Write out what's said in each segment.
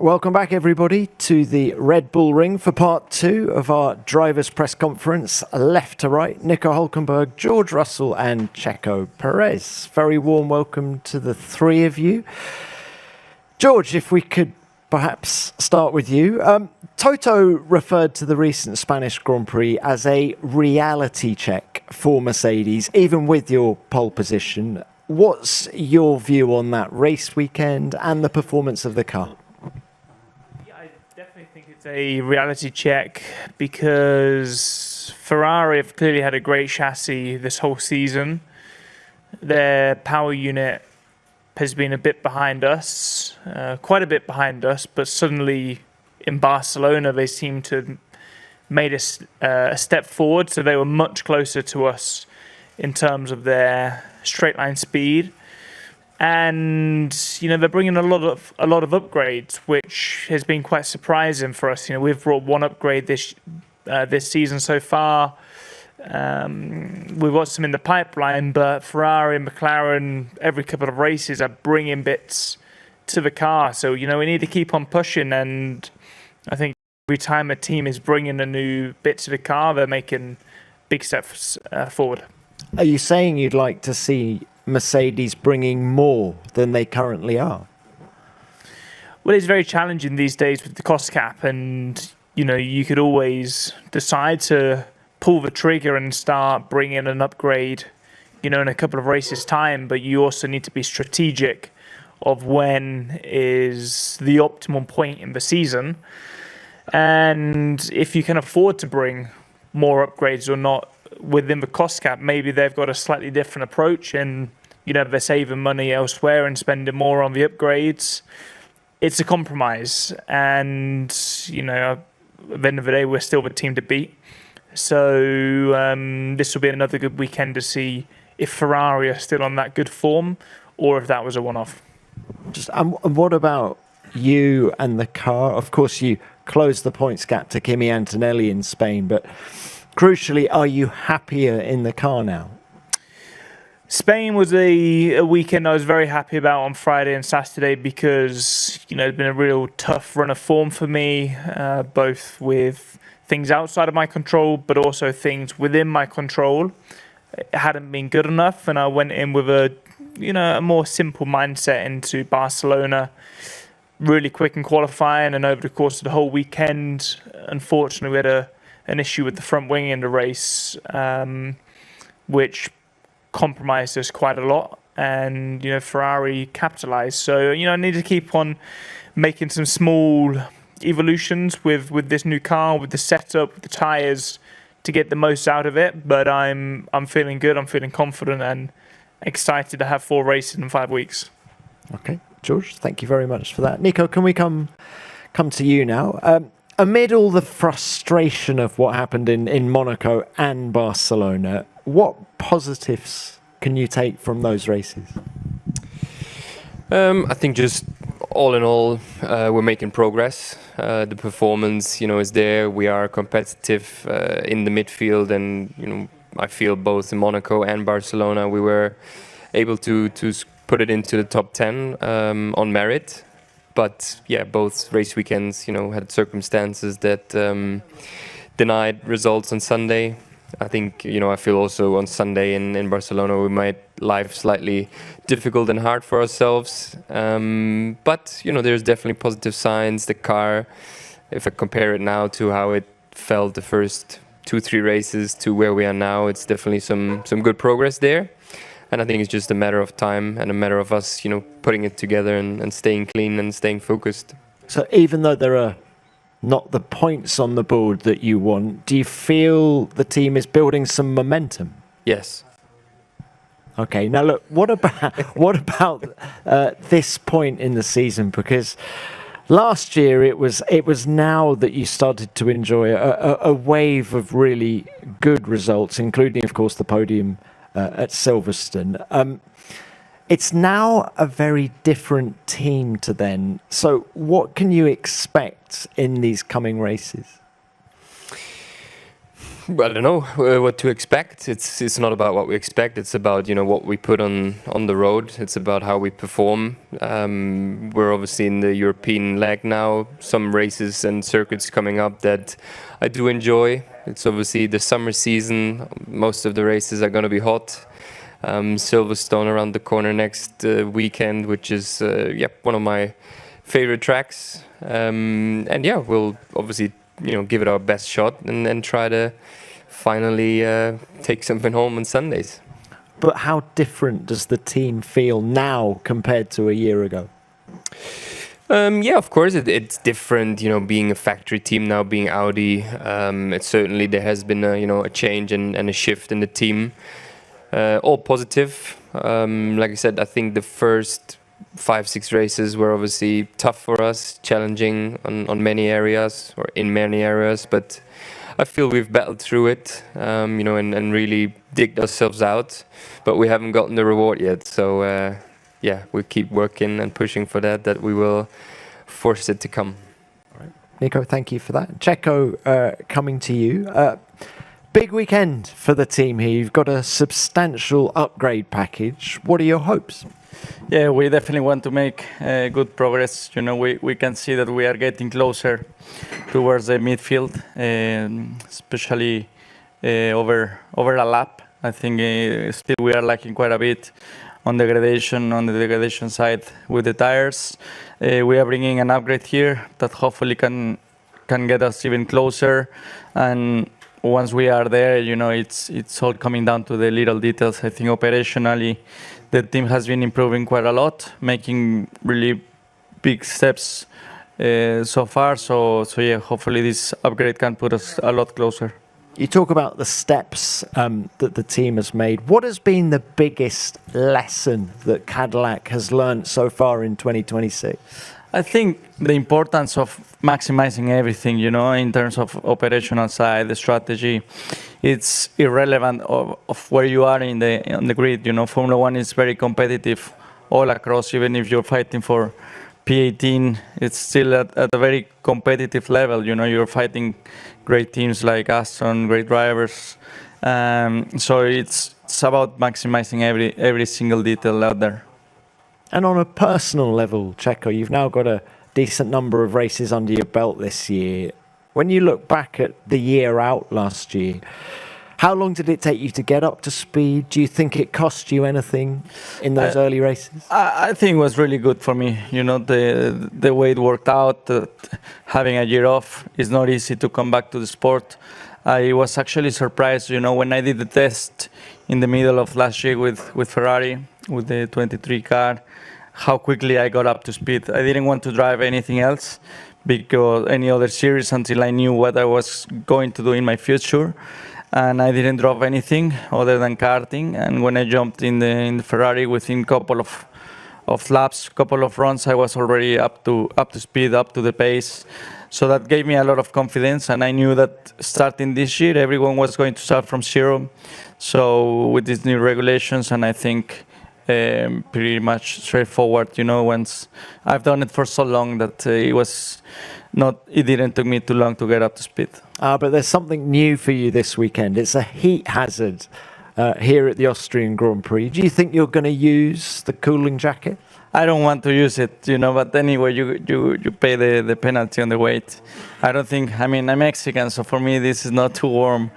welcome back everybody to the Red Bull Ring for part 2 of our drivers' press conference. Left to right, Nico Hulkenberg, George Russell and Checo Pérez. Very warm welcome to the three of you. George, if we could perhaps start with you. Toto referred to the recent Spanish Grand Prix as a reality check for Mercedes, even with your pole position. What's your view on that race weekend and the performance of the car? Yeah, I definitely think it's a reality check because Ferrari have clearly had a great chassis this whole season. Their power unit has been a bit behind us, quite a bit behind us, but suddenly in Barcelona they seem to have made a step forward, so they were much closer to us in terms of their straight line speed, and they're bringing a lot of upgrades, which has been quite surprising for us. We've brought one upgrade this season so far. We've got some in the pipeline, but Ferrari and McLaren every couple of races are bringing bits to the car. So we need to keep on pushing, and I think every time a team is bringing a new bit to the car, they're making big steps forward. Are you saying you'd like to see Mercedes bringing more than they currently are? Well, it's very challenging these days with the cost cap, and you could always decide to pull the trigger and start bringing an upgrade, in a couple of races' time, but you also need to be strategic of when is the optimum point in the season, and if you can afford to bring more upgrades or not within the cost cap. Maybe they've got a slightly different approach, and they're saving money elsewhere and spending more on the upgrades. It's a compromise, and at the end of the day, we're still the team to beat. So this will be another good weekend to see if Ferrari are still on that good form or if that was a one-off. And what about you and the car? Of course, you closed the points gap to Kimi Antonelli in Spain, but crucially, are you happier in the car now? Spain was a weekend I was very happy about on Friday and Saturday because, it's been a real tough run of form for me, both with things outside of my control, but also things within my control. It hadn't been good enough, and I went in with a more simple mindset into Barcelona, really quick in qualifying, and over the course of the whole weekend, unfortunately, we had an issue with the front wing in the race, which compromised us quite a lot, and Ferrari capitalized. So I need to keep on making some small evolutions with this new car, with the setup, with the tires, to get the most out of it. But I'm feeling good, I'm feeling confident and excited to have 4 races in 5 weeks. Okay, George, thank you very much for that. Nico, can we come to you now? Amid all the frustration of what happened in Monaco and Barcelona, what positives can you take from those races? I think just all in all, we're making progress. The performance, is there. We are competitive in the midfield, and I feel both in Monaco and Barcelona we were able to put it into the top 10 on merit. But yeah, both race weekends, had circumstances that denied results on Sunday. I think, I feel also on Sunday in Barcelona we made life slightly difficult and hard for ourselves. But, there's definitely positive signs. The car, if I compare it now to how it felt the first 2-3 races to where we are now, it's definitely some good progress there. And I think it's just a matter of time and a matter of us, putting it together and staying clean and staying focused. So even though there are not the points on the board that you want, do you feel the team is building some momentum? Yes. Okay, now look, what about this point in the season? Because last year it was now that you started to enjoy a wave of really good results, including, of course, the podium at Silverstone. It's now a very different team to then. So what can you expect in these coming races? Well, I don't know what to expect. It's not about what we expect. It's about what we put on the road. It's about how we perform. We're obviously in the European leg now. Some races and circuits coming up that I do enjoy. It's obviously the summer season. Most of the races are going to be hot. Silverstone around the corner next weekend, which is one of my favorite tracks. And yeah, we'll obviously give it our best shot and try to finally take something home on Sundays. But how different does the team feel now compared to a year ago? Yeah, of course it's different. Being a factory team now, being Audi. It's certainly there has been a change and a shift in the team. All positive. Like I said, I think the first 5-6 races were obviously tough for us, challenging on many areas or in many areas, but I feel we've battled through it, and really digged ourselves out, but we haven't gotten the reward yet. So we keep working and pushing for that we will force it to come. All right. Nico, thank you for that. Checo, coming to you. Big weekend for the team here. You've got a substantial upgrade package. What are your hopes? Yeah, we definitely want to make good progress. We can see that we are getting closer towards the midfield, especially over a lap. I think still we are lacking quite a bit on the degradation side with the tires. We are bringing an upgrade here that hopefully can get us even closer. And once we are there, it's all coming down to the little details. I think operationally, the team has been improving quite a lot, making really big steps so far. So yeah, hopefully this upgrade can put us a lot closer. You talk about the steps that the team has made. What has been the biggest lesson that Cadillac has learned so far in 2026? I think the importance of maximizing everything, in terms of operational side, the strategy, it's irrelevant of where you are on the grid. Formula One is very competitive all across. Even if you're fighting for P18, it's still at a very competitive level. You're fighting great teams like Aston, great drivers. So it's about maximizing every single detail out there. And on a personal level, Checo, you've now got a decent number of races under your belt this year. When you look back at the year out last year, how long did it take you to get up to speed? Do you think it cost you anything in those early races? I think it was really good for me. The way it worked out, having a year off, it's not easy to come back to the sport. I was actually surprised, when I did the test in the middle of last year with Ferrari, with the 23 car, how quickly I got up to speed. I didn't want to drive anything else, because any other series, until I knew what I was going to do in my future. And I didn't drop anything other than karting. And when I jumped in the Ferrari, within a couple of laps, couple of runs, I was already up to speed, up to the pace. So that gave me a lot of confidence, and I knew that starting this year, everyone was going to start from zero. So with these new regulations, and I think pretty much straightforward, once I've done it for so long that it didn't take me too long to get up to speed. But there's something new for you this weekend. It's a heat hazard here at the Austrian Grand Prix. Do you think you're going to use the cooling jacket? I don't want to use it, but anyway, you pay the penalty on the weight. I don't think, I'm Mexican, so for me this is not too warm.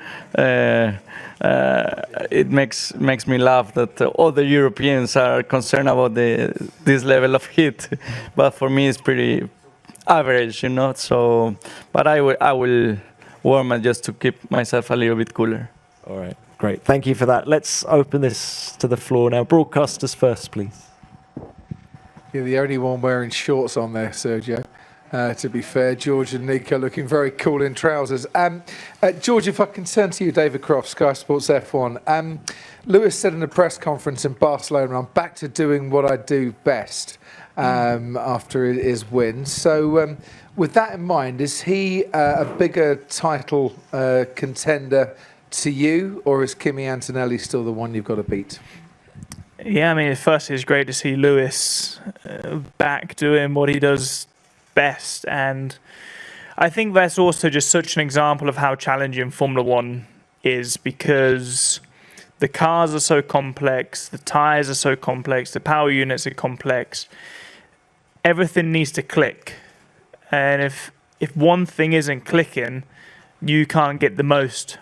It makes me laugh that all the Europeans are concerned about this level of heat, but for me it's pretty average, So, but I will warm it just to keep myself a little bit cooler. All right, great. Thank you for that. Let's open this to the floor now. Broadcasters first, please. You're the only one wearing shorts on there, Sergio. To be fair, George and Nico looking very cool in trousers. George, if I can turn to you, David Croft, Sky Sports F1. Lewis said in a press conference in Barcelona, I'm back to doing what I do best after his win. So with that in mind, is he a bigger title contender to you, or is Kimi Antonelli still the one you've got to beat? Yeah, firstly, it's great to see Lewis back doing what he does best. And I think that's also just such an example of how challenging Formula One is because the cars are so complex, the tyres are so complex, the power units are complex. Everything needs to click. And if one thing isn't clicking, you can't get the most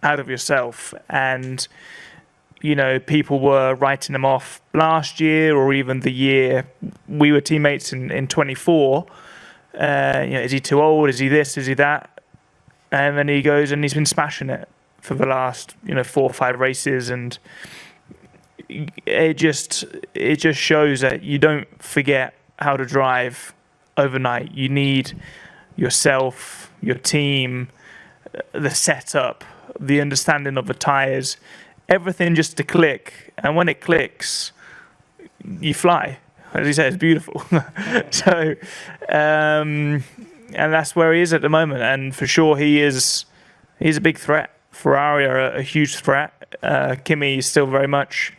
out of yourself. And, you know, people were writing him off last year or even the year we were teammates in 24. You know, is he too old? Is he this? Is he that? And then he goes and he's been smashing it for the last, you know, 4 or 5 races, and it just shows that you don't forget how to drive overnight. You need yourself, your team, the setup, the understanding of the tires, everything just to click. And when it clicks, you fly. As you said, it's beautiful. So, and that's where he is at the moment. And for sure, he's a big threat. Ferrari are a huge threat. Kimi is still very much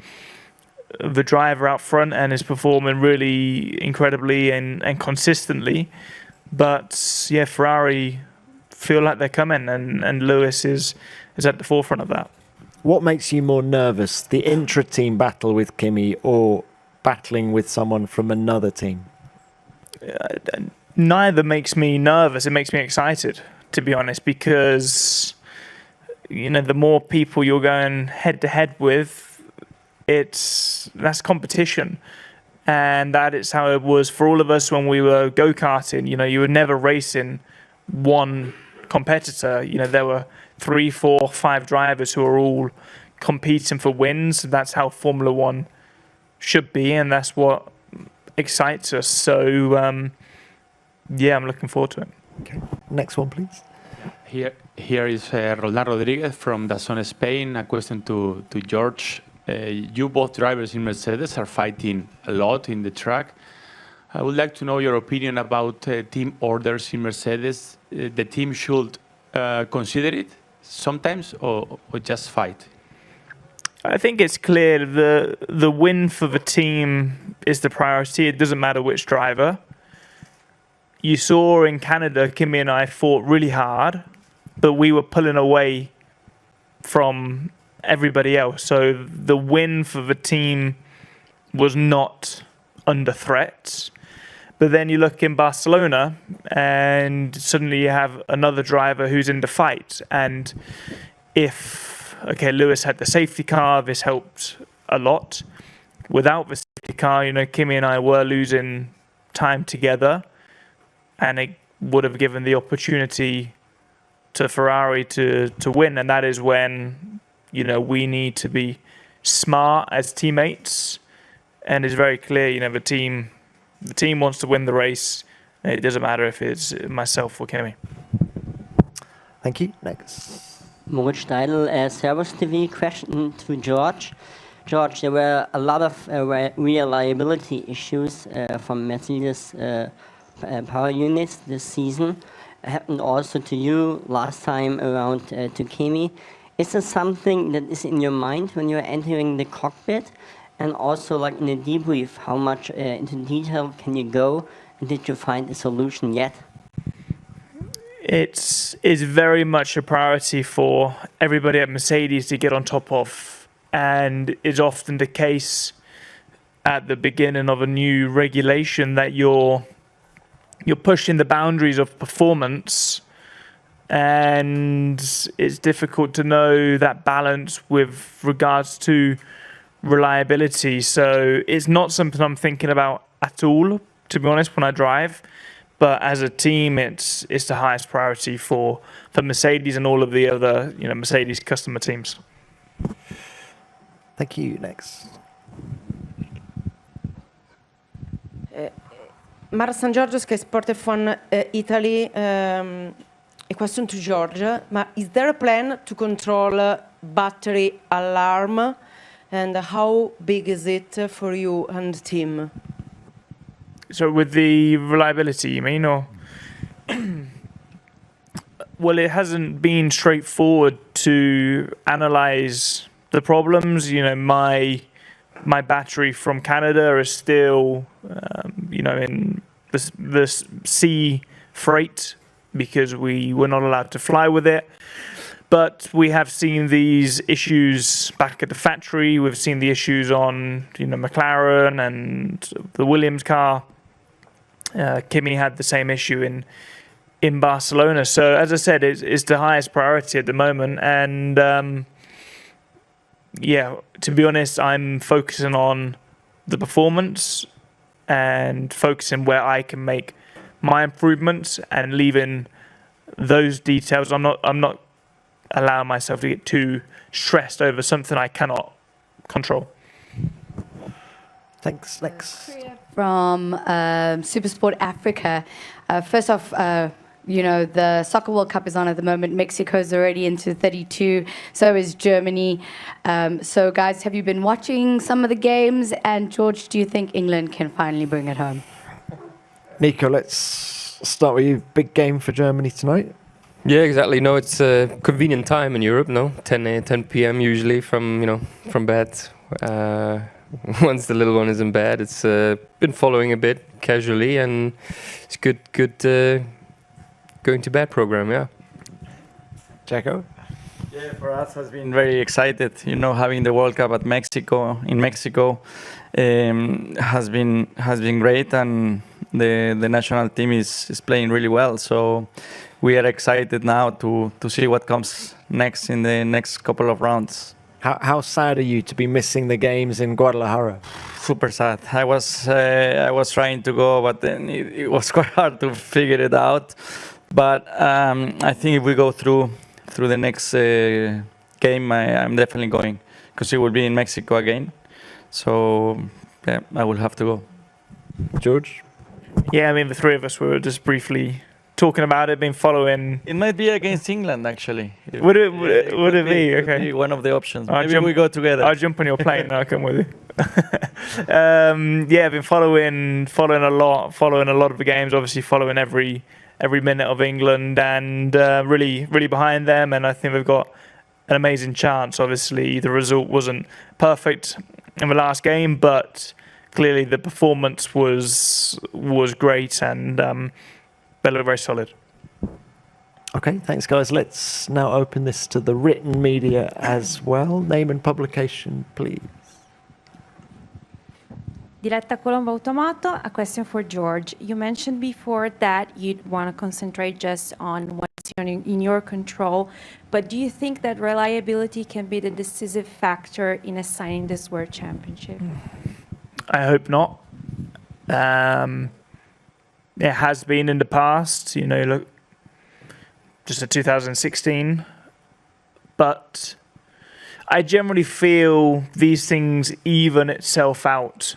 the driver out front and is performing really incredibly and consistently. But yeah, Ferrari feel like they're coming, and Lewis is at the forefront of that. What makes you more nervous, the intra-team battle with Kimi or battling with someone from another team? Neither makes me nervous. It makes me excited, to be honest, because, you know, the more people you're going head to head with, that's competition. And that is how it was for all of us when we were go-karting. You know, you were never racing one competitor. You know, there were 3, 4, 5 drivers who are all competing for wins. That's how Formula One should be, and that's what excites us. So, yeah, I'm looking forward to it. Okay. Next one, please. Here is Roland Rodriguez from DAZN Spain. A question to George. You both drivers in Mercedes are fighting a lot in the track. I would like to know your opinion about team orders in Mercedes. The team should consider it sometimes or just fight? I think it's clear the win for the team is the priority. It doesn't matter which driver. You saw in Canada, Kimi and I fought really hard, but we were pulling away from everybody else. So the win for the team was not under threat. But then you look in Barcelona and suddenly you have another driver who's in the fight. And if, okay, Lewis had the safety car, this helped a lot. Without the safety car, you know, Kimi and I were losing time together, and it would have given the opportunity to Ferrari to win. And that is when, you know, we need to be smart as teammates. And it's very clear, you know, the team wants to win the race. It doesn't matter if it's myself or Kimi. Thank you. Next. Moritz Steidl, Servus TV. Question to George. George, there were a lot of reliability issues from Mercedes power units this season. It happened also to you last time around to Kimi. Is this something that is in your mind when you're entering the cockpit? And also, like in a debrief, how much into detail can you go? And did you find a solution yet? It's very much a priority for everybody at Mercedes to get on top of, and it's often the case at the beginning of a new regulation that you're pushing the boundaries of performance, and it's difficult to know that balance with regards to reliability. So it's not something I'm thinking about at all, to be honest, when I drive. But as a team, it's the highest priority for Mercedes and all of the other, you know, Mercedes customer teams. Thank you. Next. Mara San Giorgio, Sky Sport F1 Italy. A question to George. Is there a plan to control battery alarm? And how big is it for you and the team? So with the reliability, you mean, or? Well, it hasn't been straightforward to analyze the problems. You know, my battery from Canada is still, you know, in the sea freight because we were not allowed to fly with it. But we have seen these issues back at the factory. We've seen the issues on McLaren and the Williams car. Kimi had the same issue in Barcelona. So as I said, it's the highest priority at the moment. And to be honest, I'm focusing on the performance and focusing where I can make my improvements and leaving those details. I'm not allowing myself to get too stressed over something I cannot control. Thanks, Lex. From Supersport Africa. First off, the Soccer World Cup is on at the moment. Mexico's already into 32, so is Germany. So guys, have you been watching some of the games? And George, do you think England can finally bring it home? Nico, let's start with you. Big game for Germany tonight. Yeah, exactly. No, it's a convenient time in Europe. No, 10 p.m. usually from bed. Once the little one is in bed, it's been following a bit casually, and it's good going to bed program. Yeah. Checo. Yeah, for us has been very excited. Having the World Cup in Mexico has been great, and the national team is playing really well. So we are excited now to see what comes next in the next couple of rounds. How sad are you to be missing the games in Guadalajara? Super sad. I was trying to go, but then it was quite hard to figure it out. But I think if we go through the next game, I'm definitely going, because it will be in Mexico again. So yeah, I will have to go. George? Yeah, I mean, the three of us were just briefly talking about it, been following. It might be against England, actually. Would it be? Okay. Could be one of the options. Maybe we go together. I'll jump on your plane and I'll come with you. I've been following a lot of the games, obviously following every minute of England, and really behind them, and I think they've got an amazing chance. Obviously, the result wasn't perfect in the last game, but clearly the performance was great, and they look very solid. Okay, thanks guys. Let's now open this to the written media as well. Name and publication, please. Diretta Colombo Automato, a question for George. You mentioned before that you'd want to concentrate just on what's in your control, but do you think that reliability can be the decisive factor in assigning this World Championship? I hope not. It has been in the past, look, just at 2016. But I generally feel these things even itself out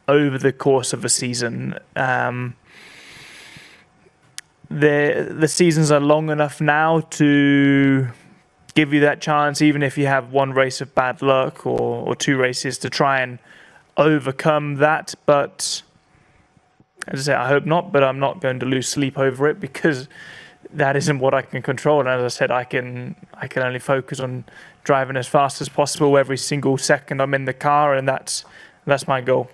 over the course of a season. The seasons are long enough now to give you that chance, even if you have one race of bad luck or two races, to try and overcome that. But as I say, I hope not, but I'm not going to lose sleep over it, because that isn't what I can control. And as I said, I can only focus on driving as fast as possible every single second I'm in the car, and that's my goal.